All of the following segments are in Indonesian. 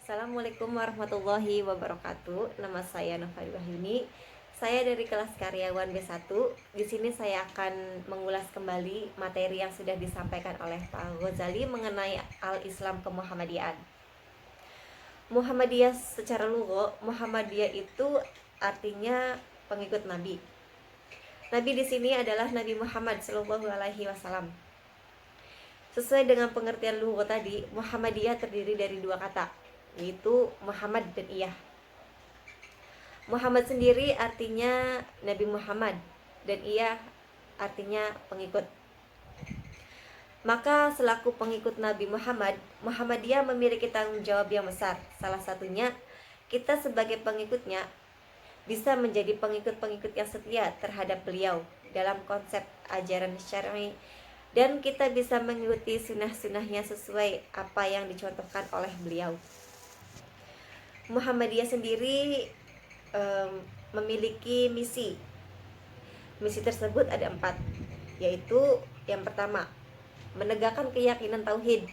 Assalamualaikum warahmatullahi wabarakatuh. Nama saya Novali Wahyuni. Saya dari kelas karyawan B1. Di sini saya akan mengulas kembali materi yang sudah disampaikan oleh Pak Ghazali mengenai al-Islam kemuhammadiyaan. Muhammadiyah secara lugha, Muhammadiyah itu artinya pengikut Nabi. Nabi di sini adalah Nabi Muhammad SAW. Sesuai dengan pengertian lugha tadi, Muhammadiyah terdiri dari dua kata, yaitu Muhammad dan Iyah. Muhammad sendiri artinya Nabi Muhammad dan Iyah artinya pengikut. Maka selaku pengikut Nabi Muhammad, Muhammadiyah memiliki tanggung jawab yang besar. Salah satunya, kita sebagai pengikutnya bisa menjadi pengikut-pengikut yang setia terhadap beliau dalam konsep ajaran syar'i, dan kita bisa mengikuti sunnah-sunnahnya sesuai apa yang dicontohkan oleh beliau. Muhammadiyah sendiri memiliki misi. Misi tersebut ada 4, yaitu yang pertama, menegakkan keyakinan tauhid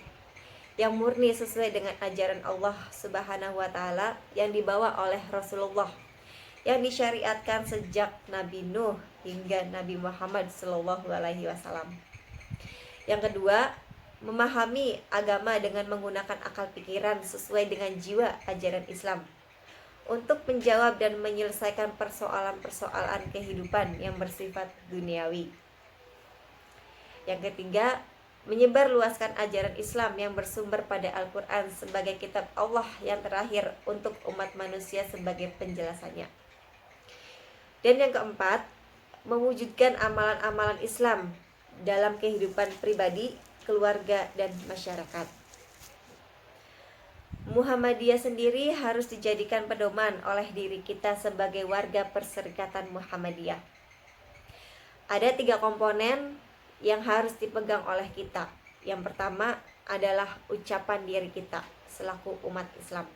yang murni sesuai dengan ajaran Allah Subhanahu wa taala yang dibawa oleh Rasulullah, yang disyariatkan sejak Nabi Nuh hingga Nabi Muhammad SAW. Yang kedua, memahami agama dengan menggunakan akal pikiran sesuai dengan jiwa ajaran Islam untuk menjawab dan menyelesaikan persoalan-persoalan kehidupan yang bersifat duniawi. Yang ketiga, menyebarluaskan ajaran Islam yang bersumber pada Al-Quran sebagai kitab Allah yang terakhir untuk umat manusia sebagai penjelasannya. Dan yang keempat, mewujudkan amalan-amalan Islam dalam kehidupan pribadi, keluarga, dan masyarakat. Muhammadiyah sendiri harus dijadikan pedoman oleh diri kita sebagai warga Perserikatan Muhammadiyah. Ada 3 komponen yang harus dipegang oleh kita. Yang pertama adalah ucapan diri kita selaku umat Islam.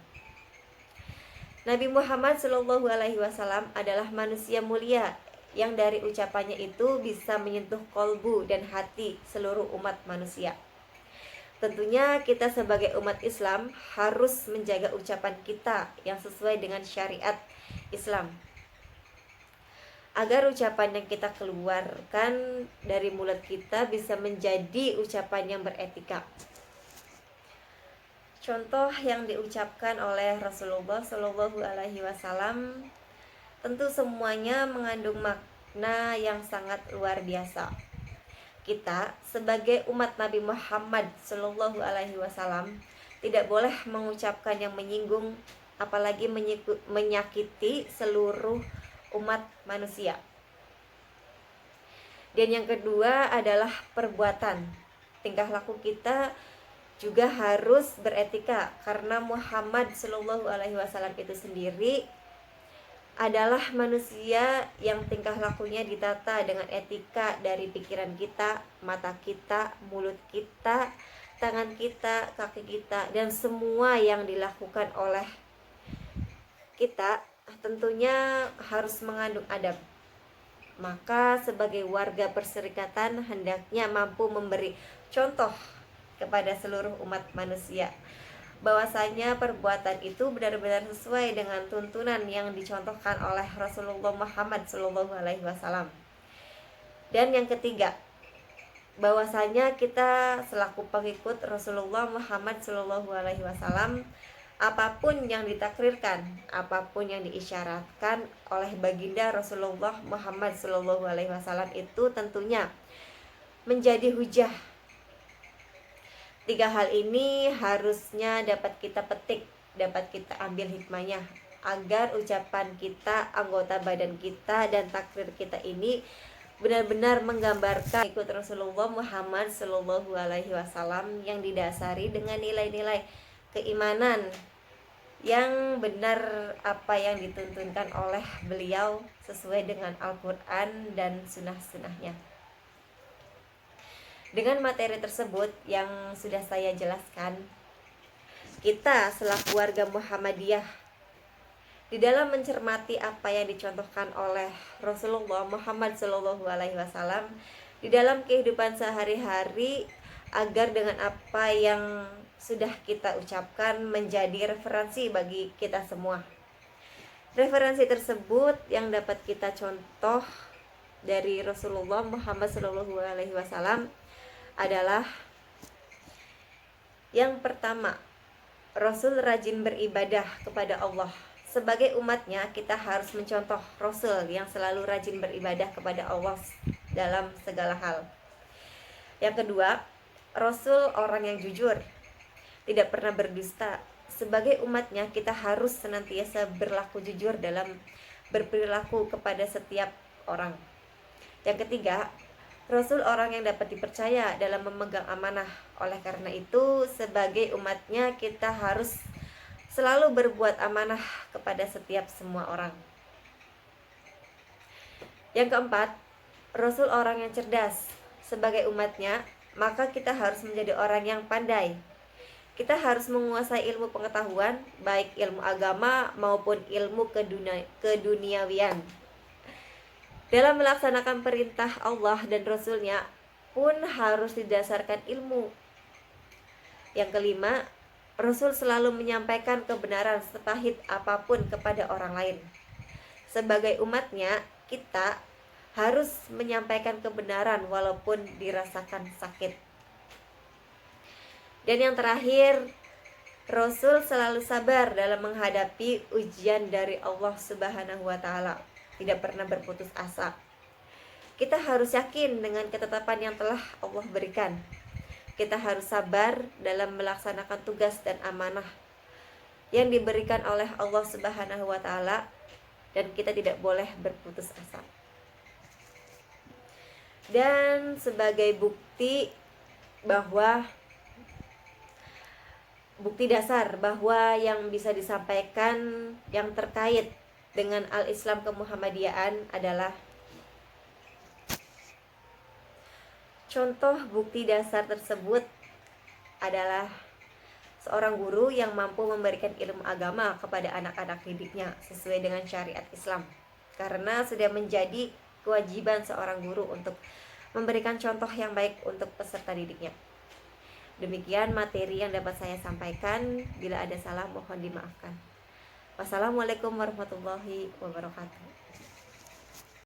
Nabi Muhammad SAW adalah manusia mulia yang dari ucapannya itu bisa menyentuh kolbu dan hati seluruh umat manusia. Tentunya kita sebagai umat Islam harus menjaga ucapan kita yang sesuai dengan syariat Islam, agar ucapan yang kita keluarkan dari mulut kita bisa menjadi ucapan yang beretika. Contoh yang diucapkan oleh Rasulullah SAW tentu semuanya mengandung makna yang sangat luar biasa. Kita sebagai umat Nabi Muhammad SAW tidak boleh mengucapkan yang menyinggung, apalagi menyakiti seluruh umat manusia. Dan yang kedua adalah perbuatan. Tingkah laku kita juga harus beretika, karena Muhammad SAW itu sendiri adalah manusia yang tingkah lakunya ditata dengan etika dari pikiran kita, mata kita, mulut kita, tangan kita, kaki kita, dan semua yang dilakukan oleh kita tentunya harus mengandung adab. Maka sebagai warga perserikatan hendaknya mampu memberi contoh kepada seluruh umat manusia bahwasanya perbuatan itu benar-benar sesuai dengan tuntunan yang dicontohkan oleh Rasulullah Muhammad SAW. Dan yang ketiga, bahwasanya kita selaku pengikut Rasulullah Muhammad SAW, apapun yang ditakrirkan, apapun yang diisyaratkan oleh baginda Rasulullah Muhammad SAW itu tentunya menjadi hujah. 3 hal ini harusnya dapat kita petik, dapat kita ambil hikmahnya, agar ucapan kita, anggota badan kita, dan takrir kita ini benar-benar menggambarkan ikut Rasulullah Muhammad SAW yang didasari dengan nilai-nilai keimanan yang benar, apa yang dituntunkan oleh beliau sesuai dengan Al-Quran dan sunnah-sunnahnya. Dengan materi tersebut yang sudah saya jelaskan, kita selaku warga Muhammadiyah di dalam mencermati apa yang dicontohkan oleh Rasulullah Muhammad SAW di dalam kehidupan sehari-hari agar dengan apa yang sudah kita ucapkan menjadi referensi bagi kita semua. Referensi tersebut yang dapat kita contoh dari Rasulullah Muhammad SAW adalah yang pertama, Rasul rajin beribadah kepada Allah. Sebagai umatnya, kita harus mencontoh Rasul yang selalu rajin beribadah kepada Allah dalam segala hal. Yang kedua, Rasul orang yang jujur, tidak pernah berdusta. Sebagai umatnya, kita harus senantiasa berlaku jujur dalam berperilaku kepada setiap orang. Yang ketiga, Rasul orang yang dapat dipercaya dalam memegang amanah. Oleh karena itu, sebagai umatnya kita harus selalu berbuat amanah kepada setiap semua orang. Yang keempat, Rasul orang yang cerdas. Sebagai umatnya, maka kita harus menjadi orang yang pandai. Kita harus menguasai ilmu pengetahuan, baik ilmu agama maupun ilmu keduniawian. Dalam melaksanakan perintah Allah dan Rasul-Nya pun harus didasarkan ilmu. Yang kelima, Rasul selalu menyampaikan kebenaran sepahit apapun kepada orang lain. Sebagai umatnya, kita harus menyampaikan kebenaran walaupun dirasakan sakit. Dan yang terakhir, Rasul selalu sabar dalam menghadapi ujian dari Allah Subhanahu wa Ta'ala, tidak pernah berputus asa. Kita harus yakin dengan ketetapan yang telah Allah berikan. Kita harus sabar dalam melaksanakan tugas dan amanah yang diberikan oleh Allah Subhanahu wa Ta'ala, dan kita tidak boleh berputus asa. Dan sebagai bukti dasar bahwa yang bisa disampaikan yang terkait dengan al-Islam kemuhammadiyaan adalah contoh bukti dasar tersebut adalah seorang guru yang mampu memberikan ilmu agama kepada anak-anak didiknya sesuai dengan syariat Islam, karena sudah menjadi kewajiban seorang guru untuk memberikan contoh yang baik untuk peserta didiknya. Demikian materi yang dapat saya sampaikan. Bila ada salah mohon dimaafkan. Wassalamualaikum warahmatullahi wabarakatuh.